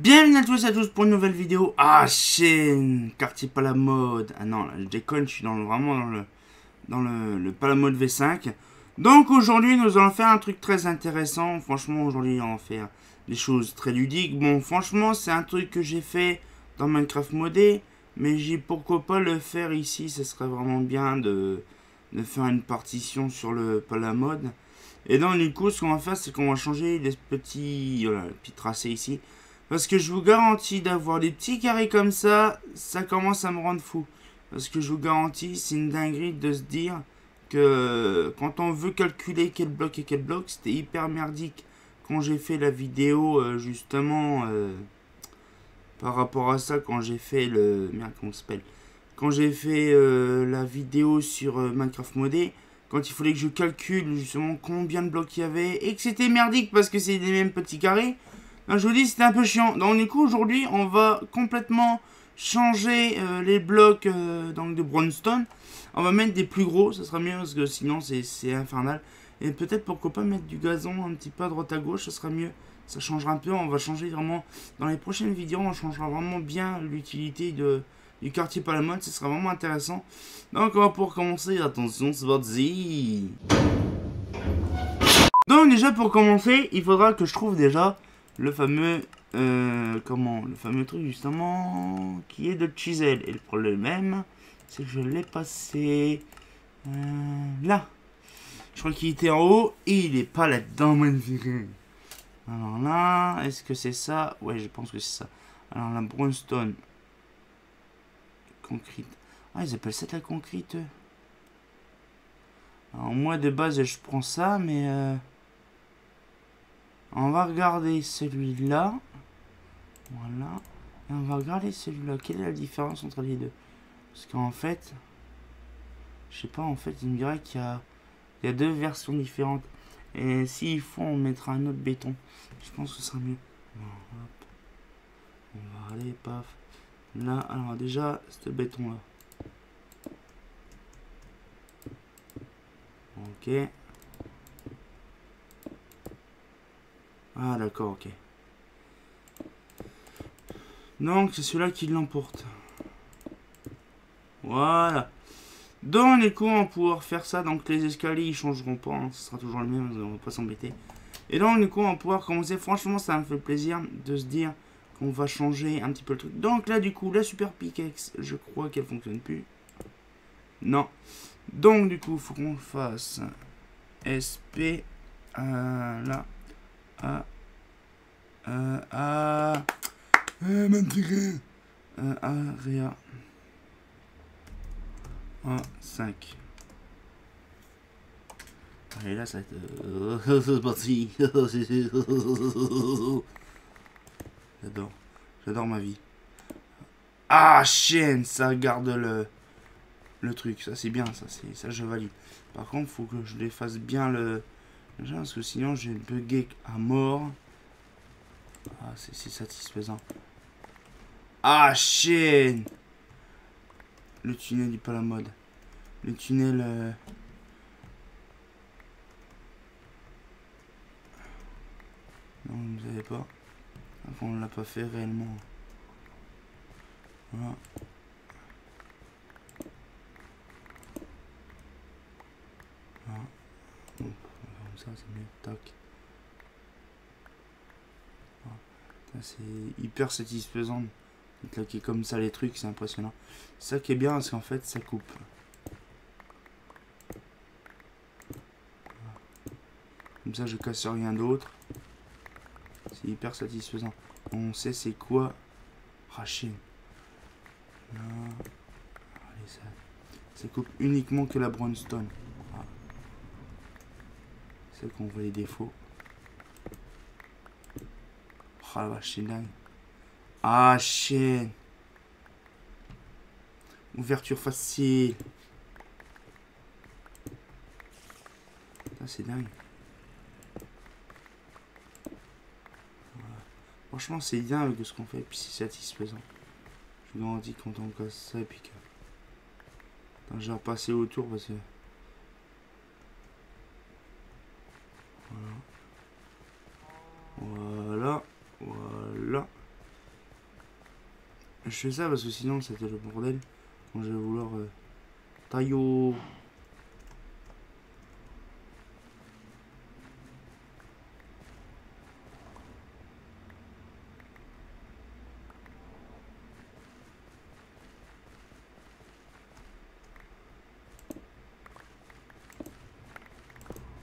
Bienvenue à tous et à tous pour une nouvelle vidéo. Ah, chaîne, quartier pas la mode. Ah non, là, je déconne, je suis vraiment dans le pas la mode V5. Donc aujourd'hui, nous allons faire un truc très intéressant. Franchement, aujourd'hui, on va faire des choses très ludiques. Bon, franchement, c'est un truc que j'ai fait dans Minecraft modé, mais j'ai pourquoi pas le faire ici. Ce serait vraiment bien de faire une partition sur le pas la mode. Et donc, du coup, ce qu'on va faire, c'est qu'on va changer les petits, voilà, les petits tracés ici. Parce que je vous garantis d'avoir des petits carrés comme ça commence à me rendre fou. Parce que je vous garantis, c'est une dinguerie de se dire que quand on veut calculer quel bloc est quel bloc, c'était hyper merdique. Quand j'ai fait la vidéo, justement, par rapport à ça, quand j'ai fait le... Merde, comment ça s'appelle? Quand j'ai fait la vidéo sur Minecraft modé, quand il fallait que je calcule justement combien de blocs il y avait, et que c'était merdique parce que c'est les mêmes petits carrés, ben, je vous dis c'était un peu chiant. Donc du coup aujourd'hui on va complètement changer les blocs donc de brownstone. On va mettre des plus gros, ça sera mieux parce que sinon c'est infernal. Et peut-être pourquoi pas mettre du gazon un petit peu à droite à gauche, ça sera mieux. Ça changera un peu, on va changer vraiment, dans les prochaines vidéos on changera vraiment bien l'utilité du quartier par la mode, ce sera vraiment intéressant. Donc on va pouvoir commencer, attention c'est parti. Donc déjà pour commencer, il faudra que je trouve déjà le fameux, le fameux truc justement, qui est de chisel. Et le problème même, c'est que je l'ai passé là. Je crois qu'il était en haut et il est pas là-dedans, magnifique. Alors là, est-ce que c'est ça? Ouais, je pense que c'est ça. Alors la brownstone. Concrete. Ah, ils appellent ça de la concrete. Alors moi de base je prends ça, mais on va regarder celui-là. Voilà. Et on va regarder celui-là. Quelle est la différence entre les deux? Parce qu'en fait, je sais pas, en fait, il me dirait il y a deux versions différentes. Et s'il faut, on mettra un autre béton. Je pense que ce sera mieux. Bon, hop. On va aller, paf. Là, alors déjà, ce béton-là. Ok. Ah, d'accord, ok. Donc, c'est celui-là qui l'emporte. Voilà. Donc, du coup, on va pouvoir faire ça. Donc, les escaliers, ils changeront pas. Hein. Ce sera toujours le même. On va pas s'embêter. Et donc, du coup, on va pouvoir commencer. Franchement, ça me fait plaisir de se dire qu'on va changer un petit peu le truc. Donc, là, du coup, la super pickaxe, je crois qu'elle fonctionne plus. Non. Donc, du coup, il faut qu'on fasse SP. Là. Area. 5. Et là, ça va être... c'est parti. J'adore. J'adore ma vie. Ah, chienne, ça garde le truc. Ça, c'est bien, ça, je valide. Par contre, faut que je les fasse bien le... Parce que sinon, j'ai bugué à mort. Ah, c'est satisfaisant. Ah, chienne. Le tunnel n'est pas la mode. Le tunnel... Non, vous ne savez pas. Enfin, on l'a pas fait réellement. Voilà. Voilà. Bon, comme ça, c'est mieux. Tac. Voilà. C'est hyper satisfaisant de claquer comme ça les trucs, c'est impressionnant. C'est ça qui est bien, parce qu'en fait, ça coupe. Voilà. Comme ça, je casse rien d'autre. C'est hyper satisfaisant. On sait c'est quoi racher. Là. Allez, ça coupe uniquement que la brownstone. Voilà. C'est là qu'on voit les défauts. Oh la vache, c'est dingue. Ah, chienne. Ouverture facile. Ça, c'est dingue. Voilà. Franchement, c'est dingue ce qu'on fait. Et puis, c'est satisfaisant. Je vous garantis quand on casse ça. Et puis que... Attends, je vais repasser autour parce que... Voilà. Voilà. Voilà. Je fais ça parce que sinon c'était le bordel. Quand je vais vouloir taillot.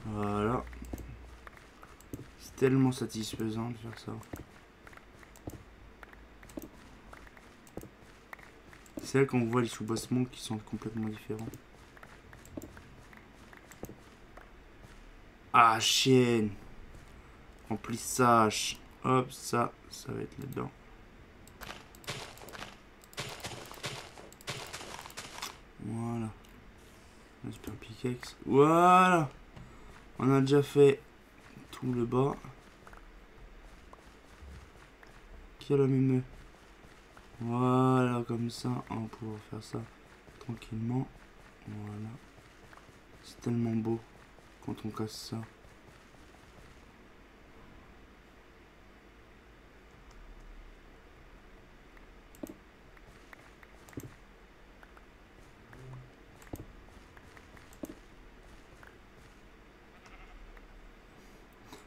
Voilà. C'est tellement satisfaisant de faire ça. C'est là qu'on voit les soubassements qui sont complètement différents. Ah, chienne. Remplissage. Hop, ça va être là-dedans. Voilà. Un super pickaxe. Voilà. On a déjà fait tout le bas. Qui a la même. Voilà, comme ça, on va pouvoir faire ça tranquillement. Voilà. C'est tellement beau quand on casse ça.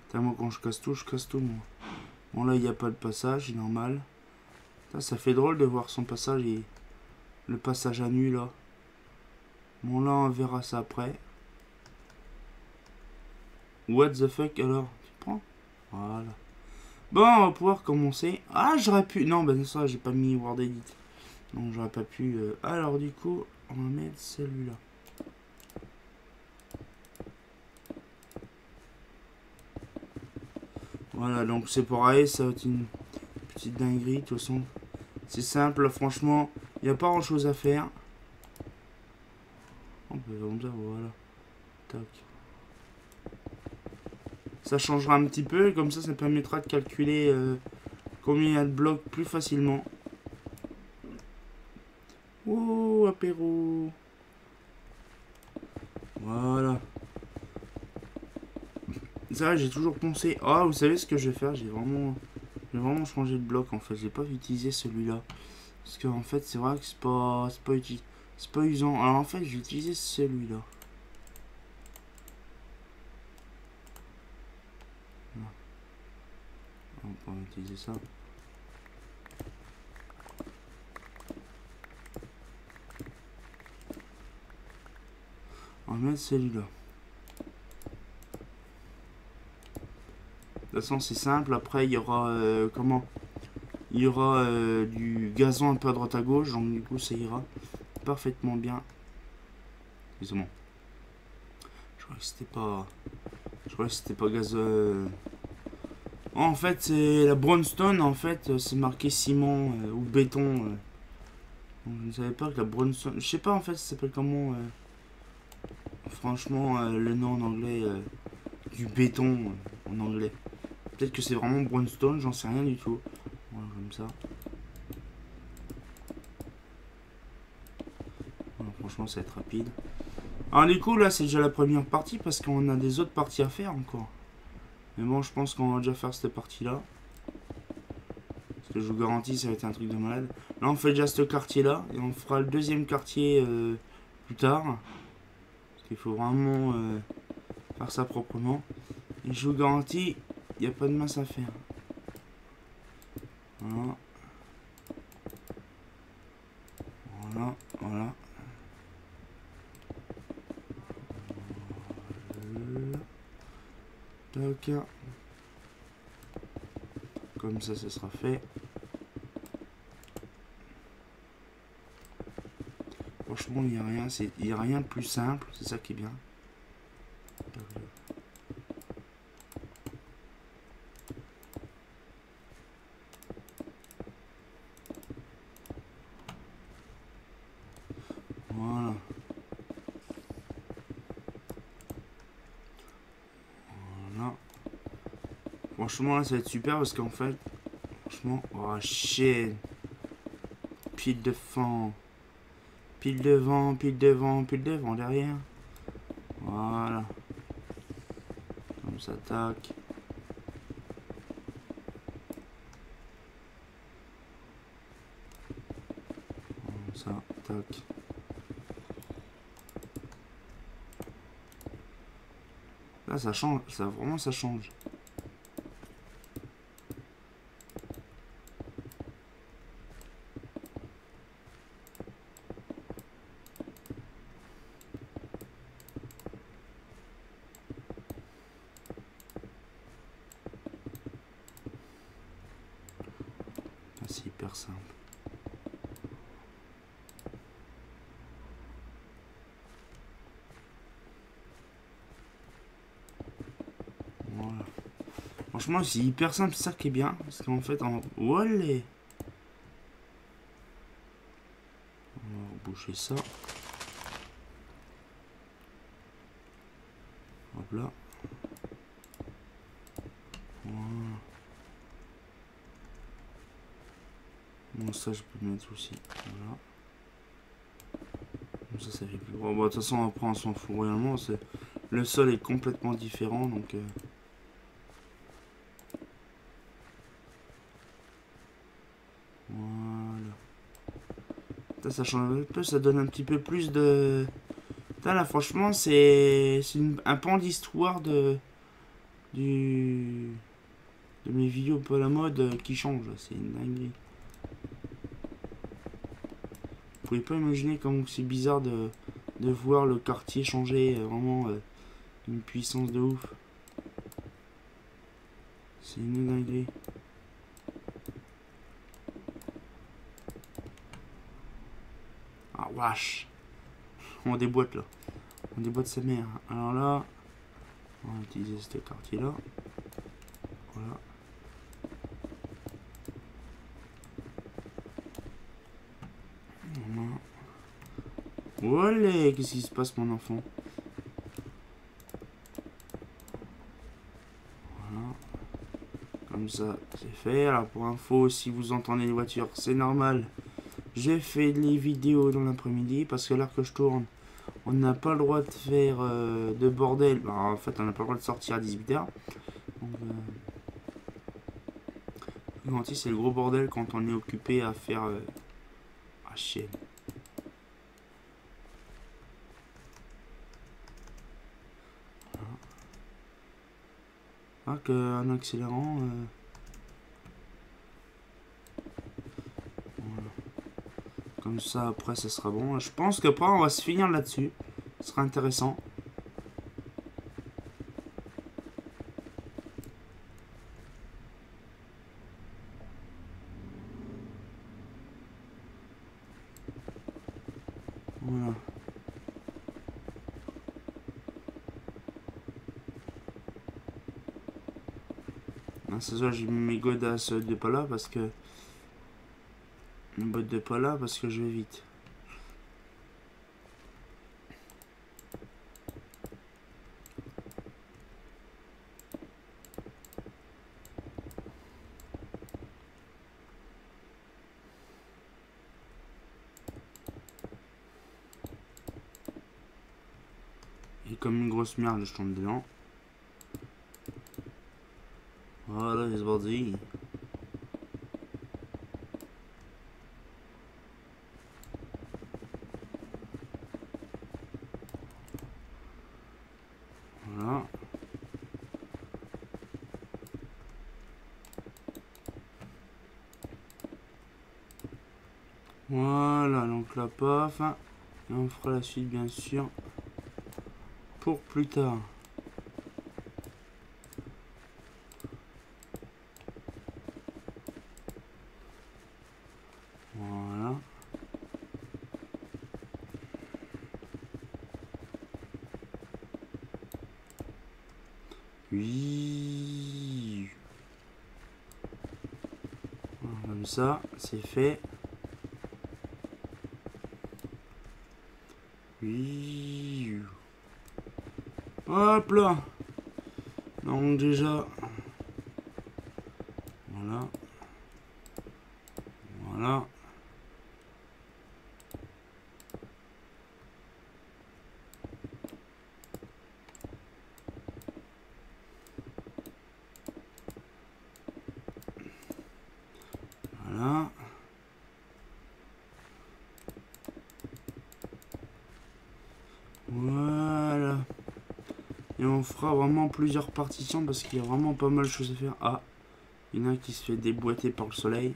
Tellement quand je casse tout, moi. Bon, là, il n'y a pas de passage, c'est normal. Ça fait drôle de voir son passage et le passage à nu, là. Bon, là, on verra ça après. What the fuck, alors? Tu prends? Voilà. Bon, on va pouvoir commencer. Ah, j'aurais pu... Non, ben ça, j'ai pas mis Word Edit. Donc, j'aurais pas pu... Alors, du coup, on va mettre celui-là. Voilà, donc c'est pareil, ça va être une petite dinguerie, de toute façon. C'est simple, franchement, il n'y a pas grand chose à faire. On peut comme ça, voilà. Tac. Ça changera un petit peu, et comme ça permettra de calculer combien il y a de blocs plus facilement. Oh, apéro. Voilà. Ça, j'ai toujours pensé. Ah, vous savez ce que je vais faire? J'ai vraiment changé de bloc en fait. J'ai pas utilisé celui-là. Parce qu'en fait, c'est vrai que c'est pas utile. C'est pas usant. Alors en fait, j'ai utilisé celui-là. On va utiliser ça. On va mettre celui-là. De toute façon, c'est simple. Après, il y aura comment? Il y aura du gazon un peu à droite à gauche. Donc, du coup, ça ira parfaitement bien. Excusez-moi. Je crois que c'était pas. Je crois que c'était pas gazon. En fait, c'est la brownstone. En fait, c'est marqué ciment ou béton. Donc, je ne savais pas que la brownstone. Je sais pas en fait, ça s'appelle comment. Franchement, le nom en anglais du béton en anglais. Peut-être que c'est vraiment brownstone, j'en sais rien du tout. Voilà, comme ça. Voilà, franchement, ça va être rapide. Alors, du coup, là, c'est déjà la première partie parce qu'on a des autres parties à faire encore. Mais bon, je pense qu'on va déjà faire cette partie-là. Parce que je vous garantis, ça va être un truc de malade. Là, on fait déjà ce quartier-là. Et on fera le deuxième quartier plus tard. Parce qu'il faut vraiment faire ça proprement. Et je vous garantis, il n'y a pas de masse à faire. Voilà. Voilà, voilà. Tac. Comme ça sera fait. Franchement, il n'y a rien de plus simple. C'est ça qui est bien. Voilà. Voilà. Franchement, là, ça va être super parce qu'en fait, franchement, oh, chienne. Pile de fond. Pile devant, pile devant, pile devant, derrière. Voilà. Comme ça, tac. ça, tac. Là, ça change, ça vraiment, ça change. C'est hyper simple. Voilà. Franchement, c'est hyper simple, c'est ça qui est bien. Parce qu'en fait, on... Olé. On va reboucher ça. Hop là. Voilà. Bon, ça, je peux mettre aussi. Voilà. Comme ça fait plus gros. Bon, de toute façon, après, on s'en fout réellement. Le sol est complètement différent, donc... Voilà. Ça change un peu, ça donne un petit peu plus de... Là, franchement, c'est un pan d'histoire de mes vidéos un peu à la mode qui change. C'est une dinguerie. Vous pouvez pas imaginer comme c'est bizarre de voir le quartier changer vraiment une puissance de ouf. C'est une dinguerie. Ah wesh. On déboîte là. On déboîte sa mère. Alors là, on va utiliser ce quartier là. Voilà. Voilà. Qu'est-ce qui se passe, mon enfant? Voilà. Comme ça, c'est fait. Alors pour info, si vous entendez les voitures, c'est normal. J'ai fait les vidéos dans l'après-midi parce que l'heure que je tourne, on n'a pas le droit de faire de bordel. Bah, en fait, on n'a pas le droit de sortir à 18h. Donc, c'est le gros bordel quand on est occupé à faire... Ah, chienne. Ah, qu'un accélérant... Voilà. Comme ça, après, ça sera bon. Je pense qu'après, on va se finir là-dessus. Ce sera intéressant. Voilà. C'est ça, j'ai mis mes godasses de pas là parce que... Mes bottes de pas là parce que je vais vite. Et comme une grosse merde, je tombe dedans. Voilà, c'est parti. Voilà. Voilà, donc la paf. Et on fera la suite, bien sûr, pour plus tard. Voilà. Oui. Voilà, comme ça, c'est fait. Oui. Hop là. Donc déjà. Voilà. Voilà. Voilà. Et on fera vraiment plusieurs partitions parce qu'il y a vraiment pas mal de choses à faire. Ah, il y en a un qui se fait déboîter par le soleil.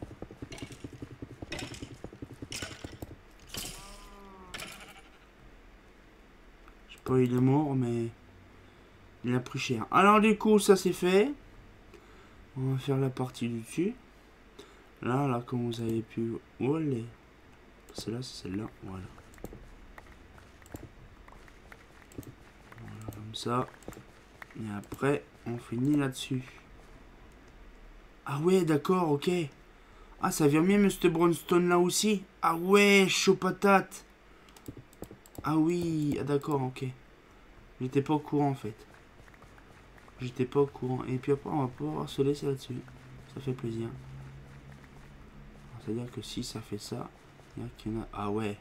Je sais pas, il est mort, mais il a pris cher. Alors du coup, ça c'est fait. On va faire la partie du dessus. Là, comme vous avez pu... Oh, celle-là, c'est celle-là. Voilà. Voilà, comme ça. Et après, on finit là-dessus. Ah ouais, d'accord, ok. Ah, ça vient bien, mais ce brownstone là aussi. Ah ouais, chaud patate. Ah oui, ah d'accord, ok. J'étais pas au courant, en fait. J'étais pas au courant. Et puis après, on va pouvoir se laisser là-dessus. Ça fait plaisir. C'est-à-dire que si ça fait ça, il y a qu'il y en a... Ah ouais.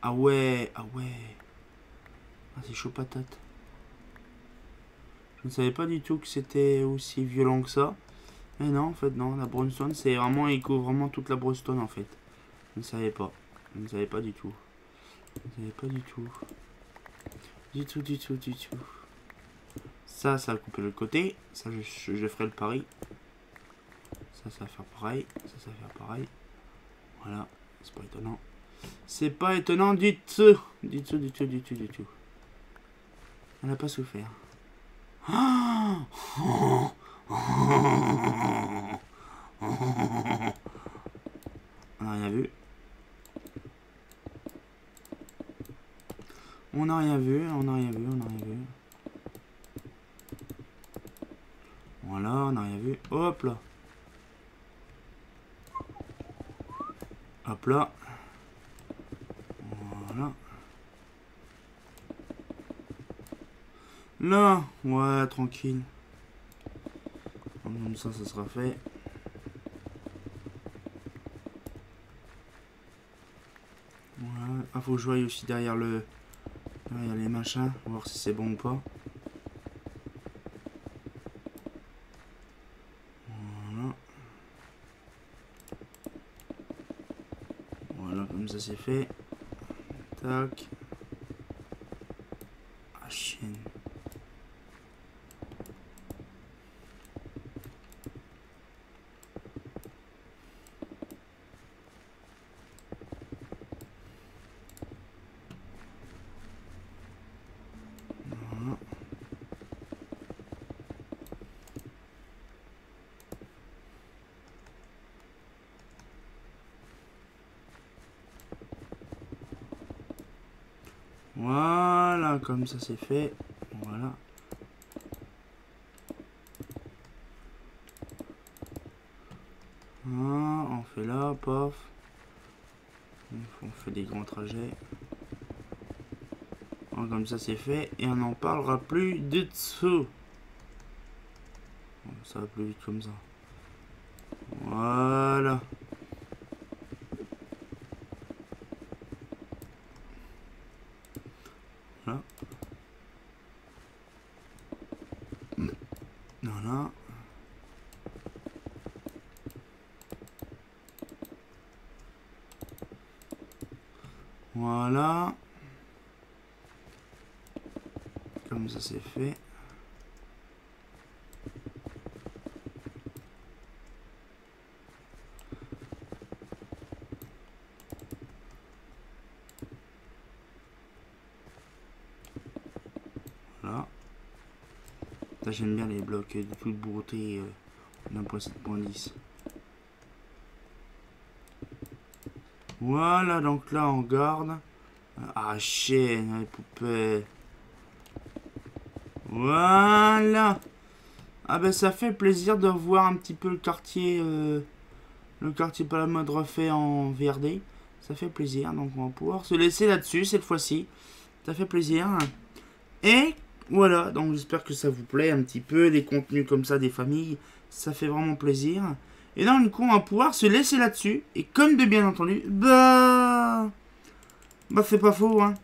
Ah ouais, ah ouais. Ah, c'est chaud patate. Je ne savais pas du tout que c'était aussi violent que ça. Mais non, en fait, non. La brownstone, c'est vraiment... Il couvre vraiment toute la brownstone, en fait. Je ne savais pas. Je ne savais pas du tout. Je ne savais pas du tout. Du tout, du tout, du tout. Ça va couper le côté. Ça, je ferai le pari. Ça va faire pareil. Ça va faire pareil. Voilà. C'est pas étonnant. C'est pas étonnant du tout. Du tout, du tout, du tout, du tout. On n'a pas souffert. On n'a rien vu. On n'a rien vu, on n'a rien vu, on n'a rien vu. Voilà, on n'a rien vu. Hop là. Hop là. Voilà. Là, ouais, tranquille. Comme ça sera fait. Voilà. Ah, faut que je voie aussi derrière les machins, voir si c'est bon ou pas. Voilà. Voilà, comme ça c'est fait. Tac. Ah, chienne. Voilà, comme ça c'est fait. Voilà. Ah, on fait là, paf. On fait des grands trajets. Voilà, comme ça c'est fait. Et on n'en parlera plus du dessous. Ça va plus vite comme ça. Voilà. Voilà. Voilà. Voilà. Comme ça c'est fait. Voilà. J'aime bien les blocs de toute beauté d'un point 7.10. Voilà, donc là on garde. Ah, chaîne, les poupées. Voilà. Ah ben ça fait plaisir de voir un petit peu le quartier Palamode refait en VRD. Ça fait plaisir, donc on va pouvoir se laisser là-dessus cette fois-ci. Ça fait plaisir. Et voilà, donc j'espère que ça vous plaît un petit peu, des contenus comme ça des familles. Ça fait vraiment plaisir. Et donc du coup on va pouvoir se laisser là-dessus. Et comme de bien entendu, bah c'est pas faux hein.